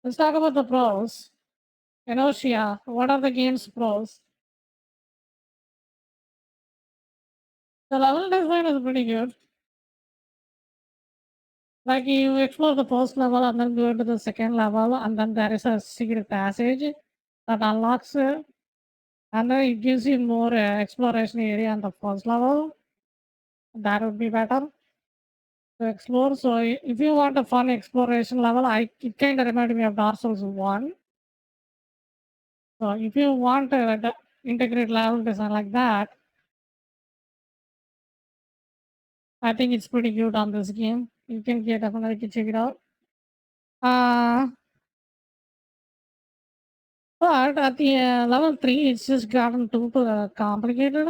Let's talk about the pros. Enotria, what are the game's pros? The level design is pretty good. Like you explore the first level and then go into the second level, and then there is a secret passage that unlocks and then it gives you more exploration area on the first level. That would be better to explore. So if you want a fun exploration level, it kind of reminded me of Dark Souls 1. So if you want the integrate level design like that, I think it's pretty good on this game. You can definitely check it out. Uh, but at the level 3, it's just gotten too complicated.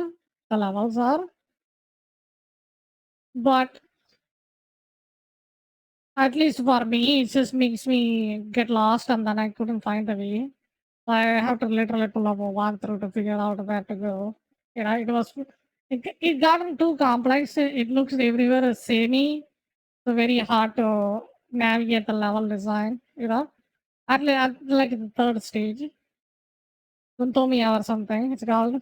The levels are. But at least for me, it just makes me get lost and then I couldn't find the way. I have to literally pull up a walkthrough to figure out where to go. It gotten too complex. It looks everywhere as samey. So very hard to navigate the level design, at like the third stage. Kuntomia or something, it's called.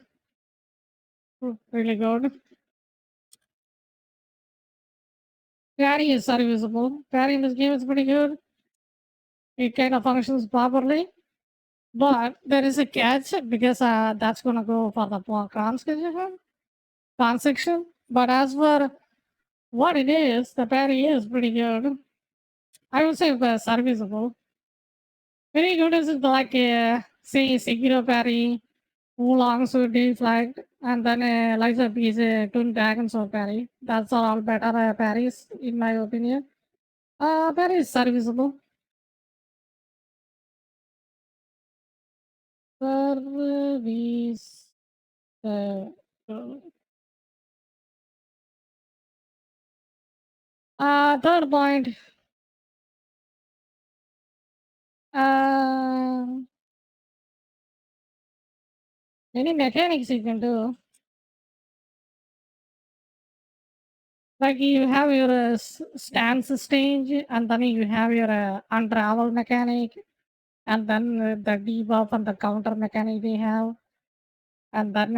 Really good. Parry is serviceable. Parry in this game is pretty good. It kind of functions properly. But there is a catch because that's gonna go for the con section. But as for what it is, the parry is pretty good. I would say serviceable. Very good is like say Sekiro parry, Oolong Sword deflect, and then Liza B's Twin Dragon Sword parry. That's all better parries in my opinion. Parry is serviceable. Service. Uh, third point. Uh, any mechanics you can do. Like you have your stance stage, and then you have your unravel mechanic, and then the debuff and the counter mechanic they have. And then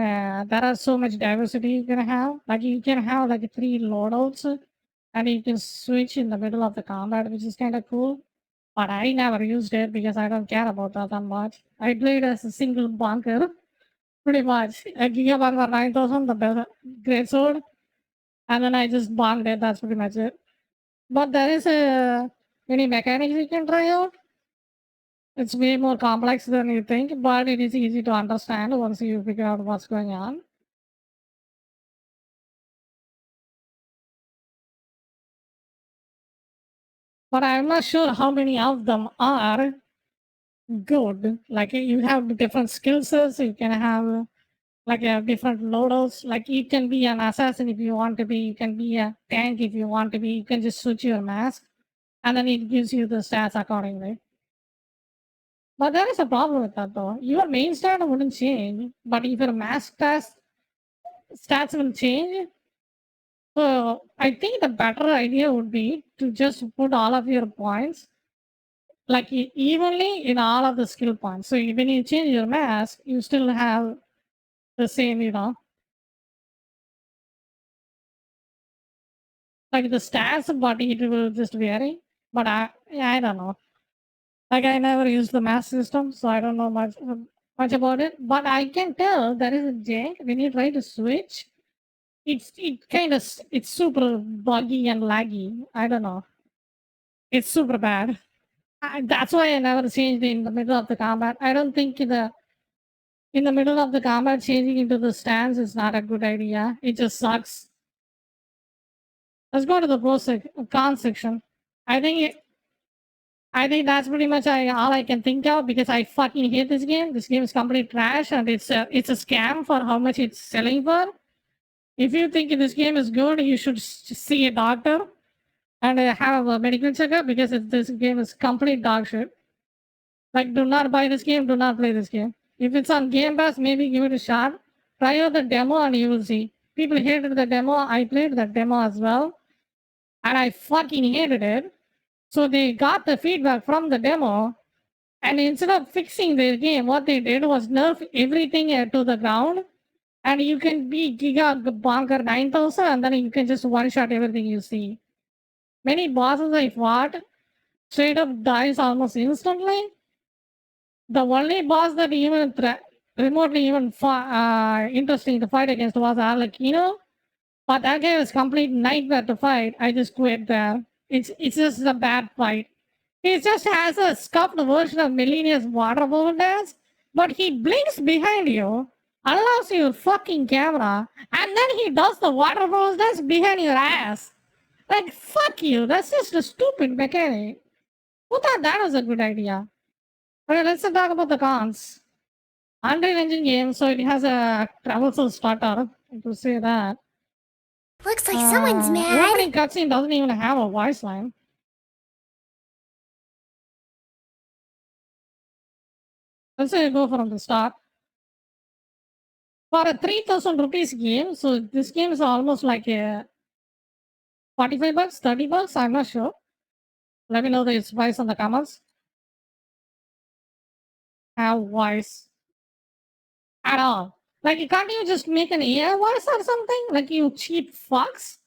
there are so much diversity you can have. Like you can have like 3 loadouts, and you can switch in the middle of the combat, which is kind of cool. But I never used it because I don't care about that much. I played as a single bunker, pretty much. A Gigabunker 9000, the best great sword, and then I just bombed it. That's pretty much it. But there is a many mechanics you can try out. It's way more complex than you think, but it is easy to understand once you figure out what's going on. But I'm not sure how many of them are good. Like you have different skill sets, you can have like different loadouts. Like you can be an assassin if you want to be, you can be a tank if you want to be, you can just switch your mask and then it gives you the stats accordingly. But there is a problem with that though. Your main stat wouldn't change, but if your mask stats will change. So I think the better idea would be to just put all of your points like evenly in all of the skill points. So when you change your mask, you still have the same, like the stats, but it will just vary. But I don't know. Like I never used the mask system, so I don't know much about it. But I can tell there is a jank when you try to switch. It's super buggy and laggy. I don't know. It's super bad. That's why I never changed in the middle of the combat. I don't think in the middle of the combat changing into the stance is not a good idea. It just sucks. Let's go to the con section. I think I think that's pretty much all I can think of because I fucking hate this game. This game is complete trash and it's a scam for how much it's selling for. If you think this game is good, you should see a doctor and have a medical checkup because this game is complete dog shit. Like, do not buy this game, do not play this game. If it's on Game Pass, maybe give it a shot. Try out the demo and you will see. People hated the demo. I played the demo as well. And I fucking hated it. So they got the feedback from the demo And instead of fixing the game, what they did was nerf everything to the ground. And you can be Giga Bonker 9000 and then you can just one shot everything you see. Many bosses I fought straight up dies almost instantly. The only boss that even remotely even interesting to fight against was Arlecchino. But that guy was complete nightmare to fight. I just quit there. It's just a bad fight. He just has a scuffed version of Millennium's water balloon dance, but he blinks behind you, allows your fucking camera, and then he does the water balloon dance behind your ass. Like, fuck you, that's just a stupid mechanic. Who thought that was a good idea? Okay, let's talk about the cons. Unreal Engine game, so it has a traversal starter, to say that. Looks like someone's The mad. opening cutscene doesn't even have a voice line. Let's say go from the start. For a 3,000 rupees game, so this game is almost like a 45 bucks, 30 bucks, I'm not sure. Let me know the price in the comments. Have voice at all. Like, can't you just make an AI voice or something? Like, you cheap fucks?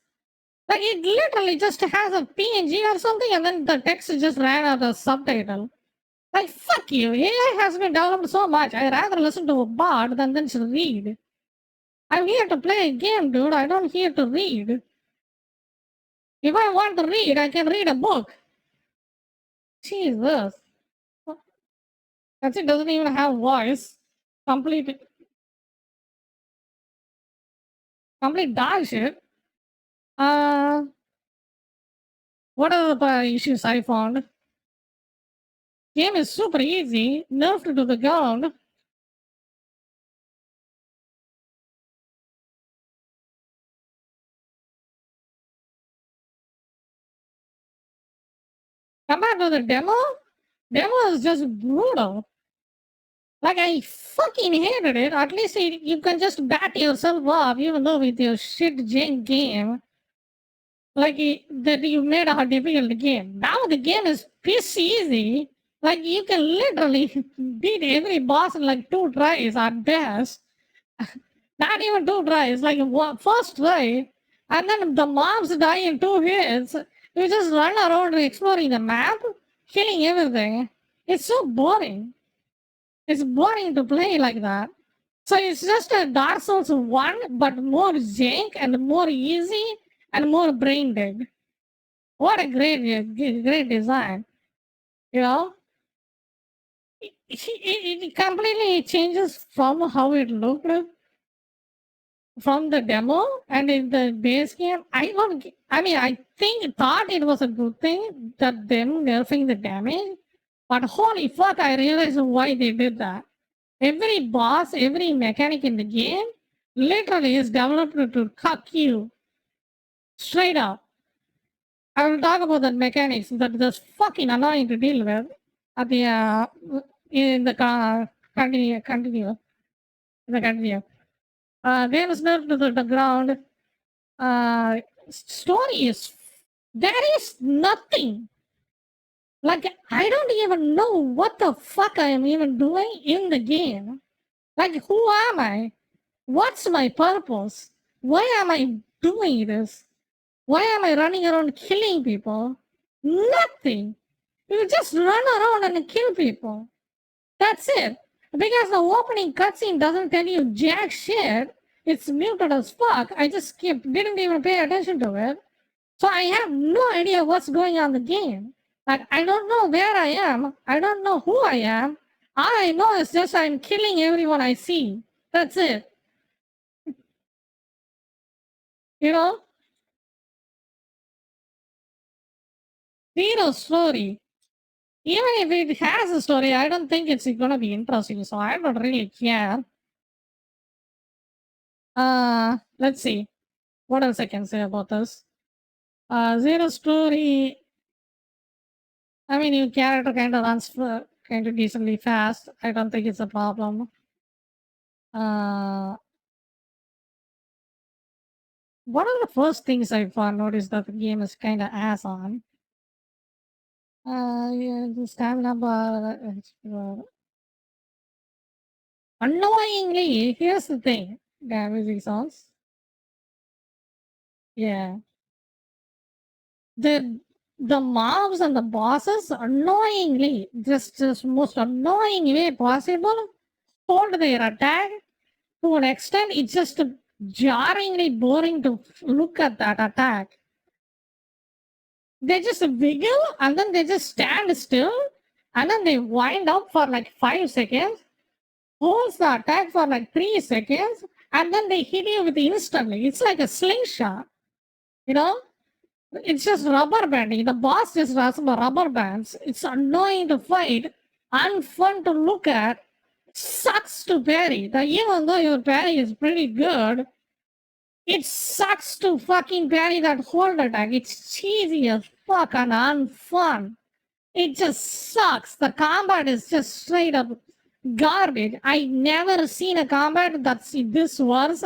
Like, it literally just has a PNG or something, and then the text just ran out of subtitle. Like, fuck you. AI has been developed so much. I'd rather listen to a bot than just read. I'm here to play a game, dude. I don't here to read. If I want to read, I can read a book. Jesus. That's it doesn't even have voice. Complete complete dog shit. Uh what are the issues I found? Game is super easy, nerfed to the ground. Compared to the demo is just brutal. Like I fucking hated it. At least you can just bat yourself off, even though with your shit jank game, like that you made a difficult game. Now the game is piss easy. Like you can literally beat every boss in like 2 tries at best. Not even 2 tries, like first try, and then the mobs die in 2 hits. You just run around exploring the map, killing everything. It's so boring. It's boring to play like that. So it's just a Dark Souls 1, but more jank and more easy and more brain dead. What a great design. You know, it completely changes from how it looked from the demo and in the base game. I mean, I thought it was a good thing that them nerfing the damage, but holy fuck, I realized why they did that. Every boss, every mechanic in the game literally is developed to cuck you straight up. I will talk about the mechanics that is fucking annoying to deal with at the in the continue in the continue. Game is nerfed to the ground. Uh, Story is there is nothing. Like I don't even know what the fuck I am even doing in the game. Like who am I? What's my purpose? Why am I doing this? Why am I running around killing people? Nothing. You just run around and kill people. That's it. Because the opening cutscene doesn't tell you jack shit. It's muted as fuck. I just skipped, didn't even pay attention to it. So I have no idea what's going on in the game. Like I don't know where I am. I don't know who I am. All I know is just I'm killing everyone I see. That's it. You know? Zero story. Even if it has a story, I don't think it's gonna be interesting, so I don't really care. Let's see. What else I can say about this? Zero story. I mean, your character kind of runs kind of decently fast. I don't think it's a problem. Uh, One of the first things I found noticed that the game is kind of ass on. Yeah, the stamina bar. Annoyingly, here's the thing. Music songs. Yeah. The the mobs and the bosses annoyingly, just most annoying way possible, hold their attack to an extent it's just jarringly boring to look at that attack. They just wiggle and then they just stand still and then they wind up for like 5 seconds, holds the attack for like 3 seconds, and then they hit you with instantly. It's like a slingshot, you know? It's just rubber banding. The boss just has some rubber bands. It's annoying to fight, unfun to look at, sucks to parry. Even though your parry is pretty good, it sucks to fucking parry that hold attack. It's cheesy as fuck and unfun. It just sucks. The combat is just straight up garbage. I never seen a combat that's this worse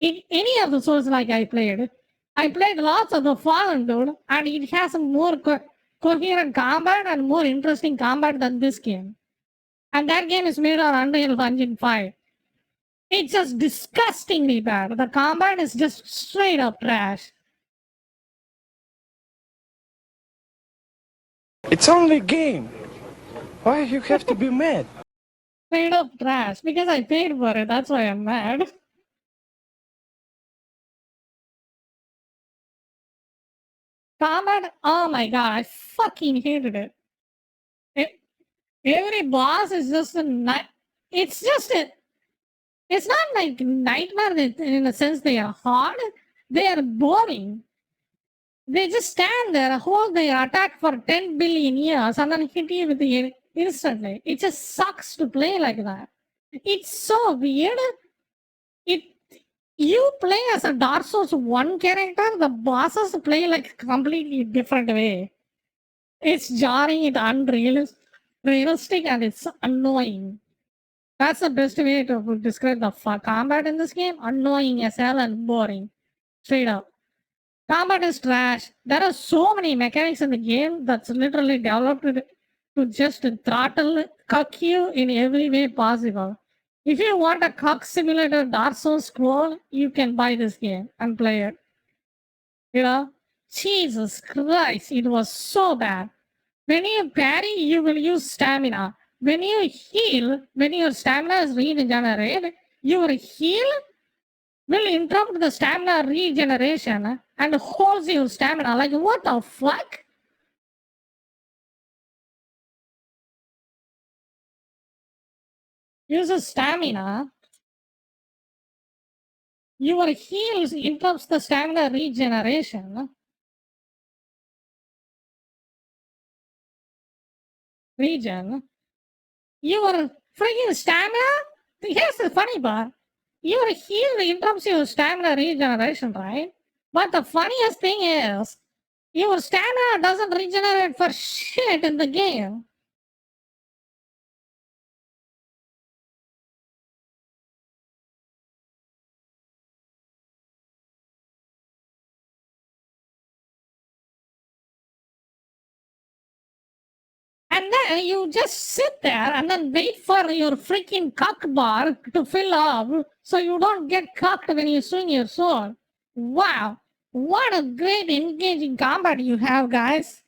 in any of the Souls like I played. I played lots of the Fallen dude, and it has a more coherent combat and more interesting combat than this game. And that game is made on Unreal Engine 5. It's just disgustingly bad. The combat is just straight up trash. It's only a game. Why you have to be mad? Straight up trash. Because I paid for it, that's why I'm mad. Combat, oh my god, I fucking hated it. Every boss is just a night. It's just a. It's not like nightmare in a sense they are hard. They are boring. They just stand there, hold their attack for 10 billion years, and then hit you with the instantly. It just sucks to play like that. It's so weird. It you play as a Dark Souls 1 character, the bosses play like completely different way. It's jarring, it's unrealistic, and it's annoying. That's the best way to describe the combat in this game. Annoying as hell and boring. Straight up. Combat is trash. There are so many mechanics in the game that's literally developed to just throttle, cuck you in every way possible. If you want a cuck simulator Dark Souls scroll, you can buy this game and play it. You know? Jesus Christ, it was so bad. When you parry, you will use stamina. When you heal, when your stamina is regenerated, your heal will interrupt the stamina regeneration and holds your stamina. Like, what the fuck? Uses stamina. Your heals interrupts the stamina regeneration. Regen. Your freaking stamina? Here's the funny part. Your heal interrupts your stamina regeneration, right? But the funniest thing is, your stamina doesn't regenerate for shit in the game. And then you just sit there and then wait for your freaking cock bar to fill up so you don't get cocked when you swing your sword. Wow, what a great engaging combat you have, guys.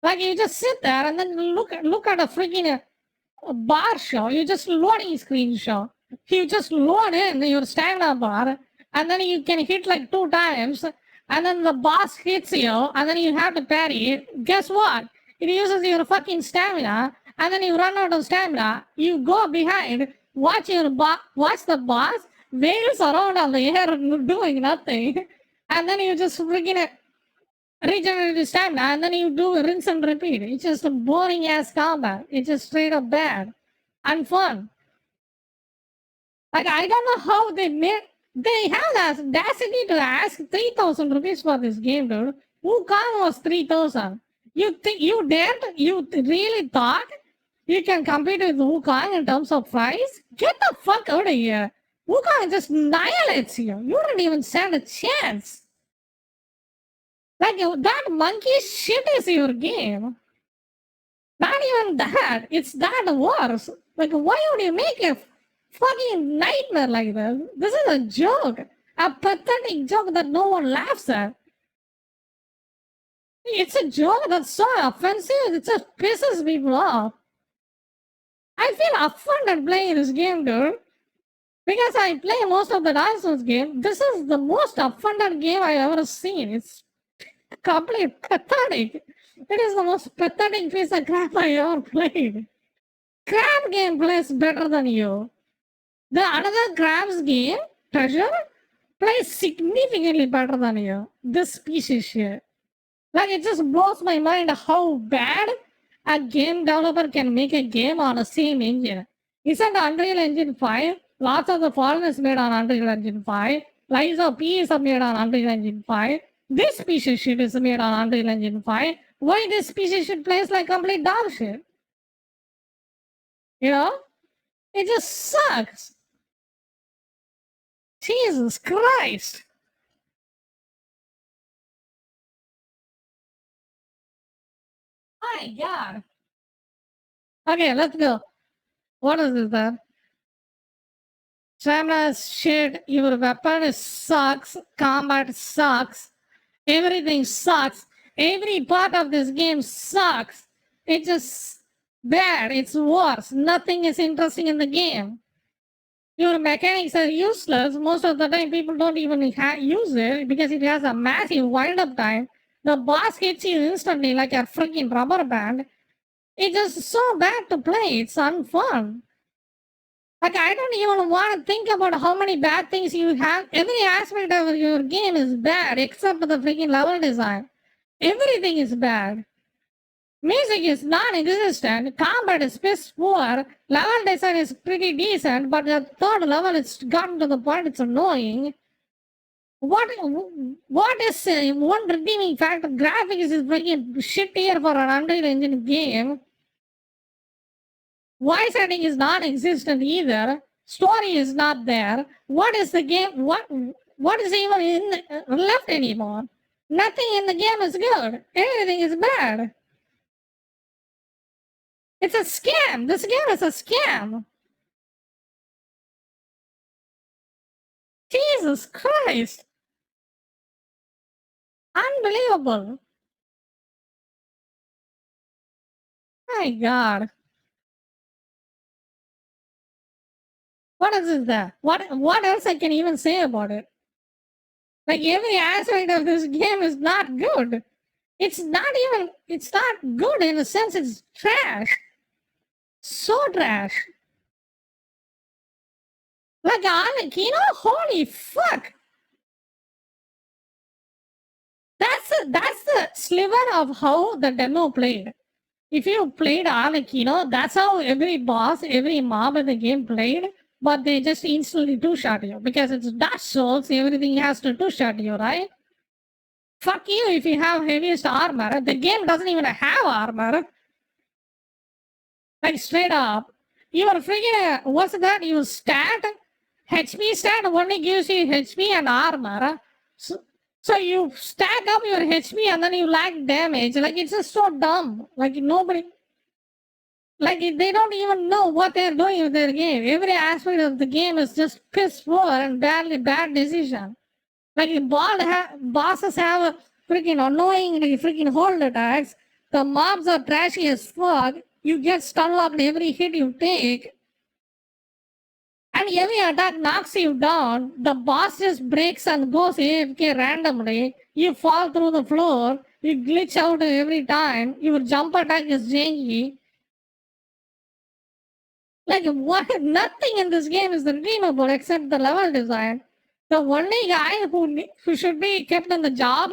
Like you just sit there and then look at a freaking bar show. You just loading screen show. You just load in your stamina bar and then you can hit like 2 times and then the boss hits you and then you have to parry it. Guess what? It uses your fucking stamina and then you run out of stamina. You go behind, watch the boss wails around on the air doing nothing, and then you just freaking regenerate stamina, and then you do rinse and repeat. It's just a boring ass combat. It's just straight up bad and fun. Like I don't know how they have the audacity to ask 3,000 rupees for this game, dude. Wukong was 3,000. You think you dared? You really thought you can compete with Wukong in terms of price? Get the fuck out of here. Wukong just annihilates you. You don't even stand a chance. Like that monkey shit is your game. Not even that. It's that worse. Like, why would you make a fucking nightmare like this? This is a joke. A pathetic joke that no one laughs at. It's a joke that's so offensive, it just pisses people off. I feel offended playing this game, dude. Because I play most of the Dark Souls game. This is the most offended game I've ever seen. It's completely pathetic. It is the most pathetic piece of crap I ever played. Crab game plays better than you. The another crabs game, Treasure, plays significantly better than you. This piece of shit. Like, it just blows my mind how bad a game developer can make a game on the same engine. Isn't Unreal Engine 5? Lots of the Fallen is made on Unreal Engine 5. Lies of P is made on Unreal Engine 5. This piece of shit is made on Unreal Engine 5. Why this piece of shit plays like complete dog shit? You know? It just sucks. Jesus Christ. My God. Okay, let's go. What is this then? Stamina is shit. Your weapon sucks. Combat sucks. Everything sucks. Every part of this game sucks. It's just bad. It's worse. Nothing is interesting in the game. Your mechanics are useless. Most of the time, people don't even use it because it has a massive wind-up time. The boss hits you instantly like a freaking rubber band. It's just so bad to play. It's unfun. Like, I don't even want to think about how many bad things you have. Every aspect of your game is bad except for the freaking level design. Everything is bad. Music is non-existent. Combat is piss poor. Level design is pretty decent, but the third level it's gotten to the point it's annoying. What is one redeeming factor? Graphics is freaking shittier for an Unreal Engine game. Voice acting is non-existent either. Story is not there. What is the game? What is even left anymore? Nothing in the game is good. Everything is bad. It's a scam. This game is a scam. Jesus Christ. Unbelievable. My God. What is that? What else I can even say about it? Like, every aspect of this game is not good. It's not good in a sense, it's trash. So trash. Like, holy fuck. That's the sliver of how the demo played. If you played Arlecchino, that's how every boss, every mob in the game played, but they just instantly two-shot you. Because it's Dark Souls, everything has to two-shot you, right? Fuck you if you have heaviest armor. The game doesn't even have armor. Like, straight up. You are freaking, what's that? You stat? HP stat only gives you HP and armor. So you stack up your HP and then you lack damage. Like, it's just so dumb. Like, nobody. Like, they don't even know what they're doing with their game. Every aspect of the game is just piss poor and bad decision. Like, bosses have freaking annoyingly freaking hold attacks. The mobs are trashy as fuck. You get stun locked every hit you take. And every attack knocks you down. The boss just breaks and goes AFK randomly. You fall through the floor. You glitch out every time. Your jump attack is janky. Like, what? Nothing in this game is redeemable except the level design. The only guy who should be kept in the job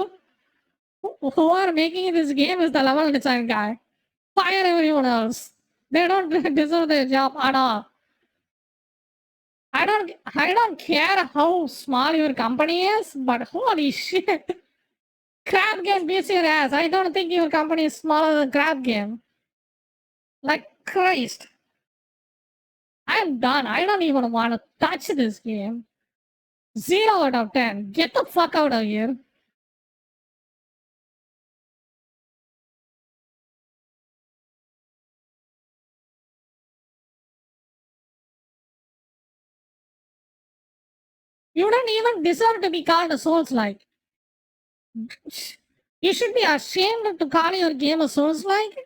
who are making this game is the level design guy. Fire everyone else. They don't deserve their job at all. I don't care how small your company is, but holy shit. Crab game beats your ass. I don't think your company is smaller than Crab game. Like Christ. I'm done. I don't even want to touch this game. 0 out of 10. Get the fuck out of here. You don't even deserve to be called a Souls-like. You should be ashamed to call your game a Souls-like.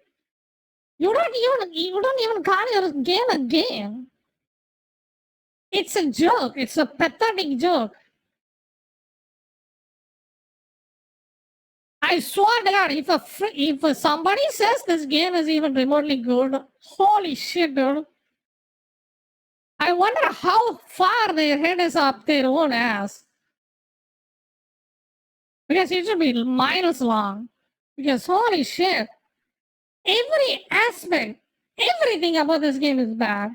You don't even call your game a game. It's a joke. It's a pathetic joke. I swear to God, if somebody says this game is even remotely good, holy shit, dude. I wonder how far their head is up their own ass. Because it should be miles long. Because holy shit. Every aspect, everything about this game is bad.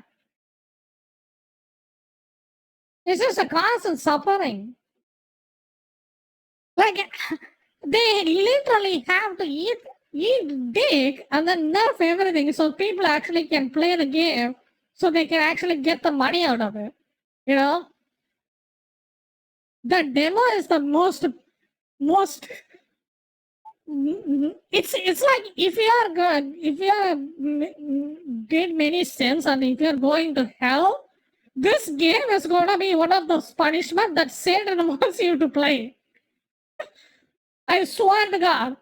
It's just a constant suffering. Like, they literally have to eat dick and then nerf everything so people actually can play the game so they can actually get the money out of it. You know? The demo is the most it's like if you are good, if you are did many sins and if you are going to hell, this game is gonna be one of those punishment that Satan wants you to play. I swear to God.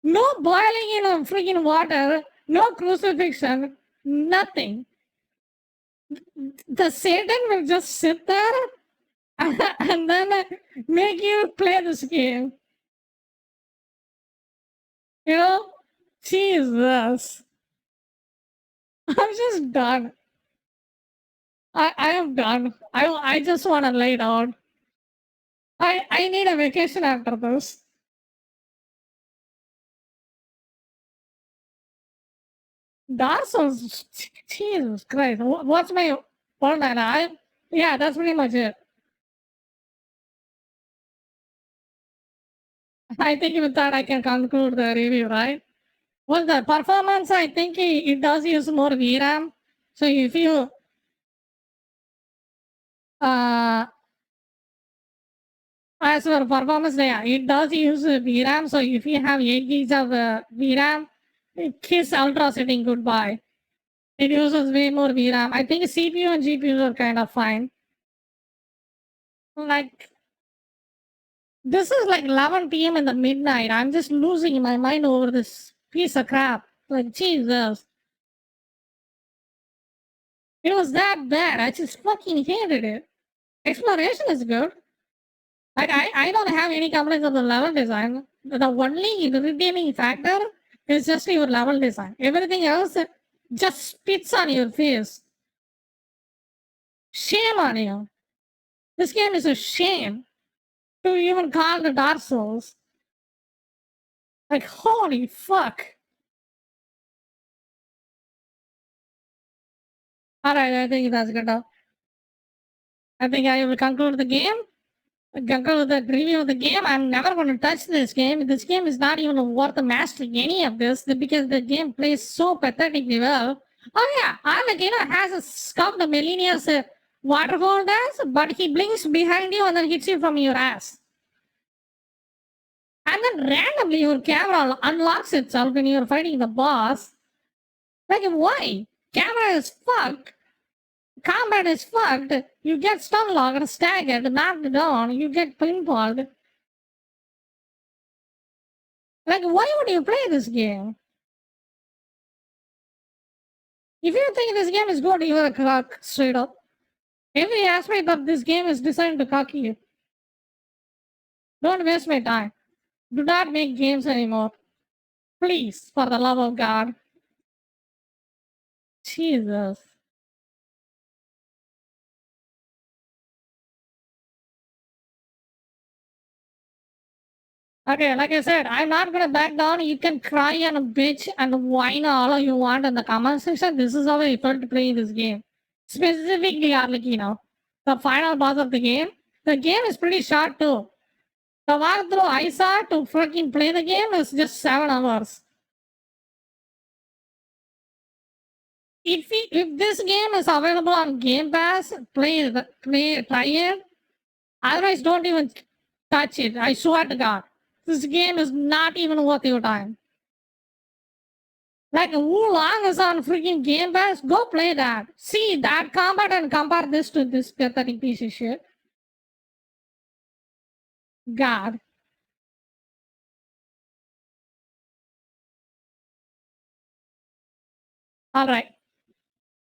No boiling in a freaking water, no crucifixion, nothing. The Satan will just sit there and then make you play this game. You know? Jesus. I'm just done. I am done. I just want to lay down. I need a vacation after this. Dark Souls, Jesus Christ. What's my one line? Yeah, that's pretty much it. I think with that I can conclude the review, right? Well, the performance, I think it does use more VRAM. So if you as for performance, yeah, it does use VRAM. So if you have 8 gigs of VRAM, kiss ultra setting goodbye. It uses way more VRAM. I think CPU and GPUs are kind of fine. Like, this is like 11 p.m. in the midnight. I'm just losing my mind over this piece of crap. Like, Jesus. It was that bad. I just fucking hated it. Exploration is good. Like, I don't have any complaints on the level design. The only redeeming factor is just your level design. Everything else just spits on your face. Shame on you. This game is a shame to even call it Dark Souls. Like, holy fuck. Alright, I think that's good enough. I think I will conclude the game. Conclude the review of the game. I'm never going to touch this game. This game is not even worth mastering any of this because the game plays so pathetically well. Oh yeah, Arlecchino has a scuffed Melinia's waterfall dance, but he blinks behind you and then hits you from your ass. And then randomly your camera unlocks itself when you're fighting the boss. Like, why? Camera is fucked. Combat is fucked. You get stun locked, staggered, knocked down, you get pinballed. Like, why would you play this game? If you think this game is good, you're a cock, straight up. Every aspect of this game is designed to cock you. Don't waste my time. Do not make games anymore. Please, for the love of God. Jesus. Okay, like I said, I'm not gonna back down. You can cry and bitch and whine all you want in the comment section. This is how I felt playing this game. Specifically, Arlecchino, the final boss of the game. The game is pretty short too. The walkthrough I saw to freaking play the game is just 7 hours. If this game is available on Game Pass, try it. Otherwise, don't even touch it. I swear to God. This game is not even worth your time. Like, who long is on freaking Game Pass? Go play that. See that combat and compare this to this pathetic piece of shit. God. All right.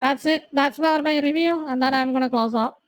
That's it. That's for my review, and then I'm gonna close up.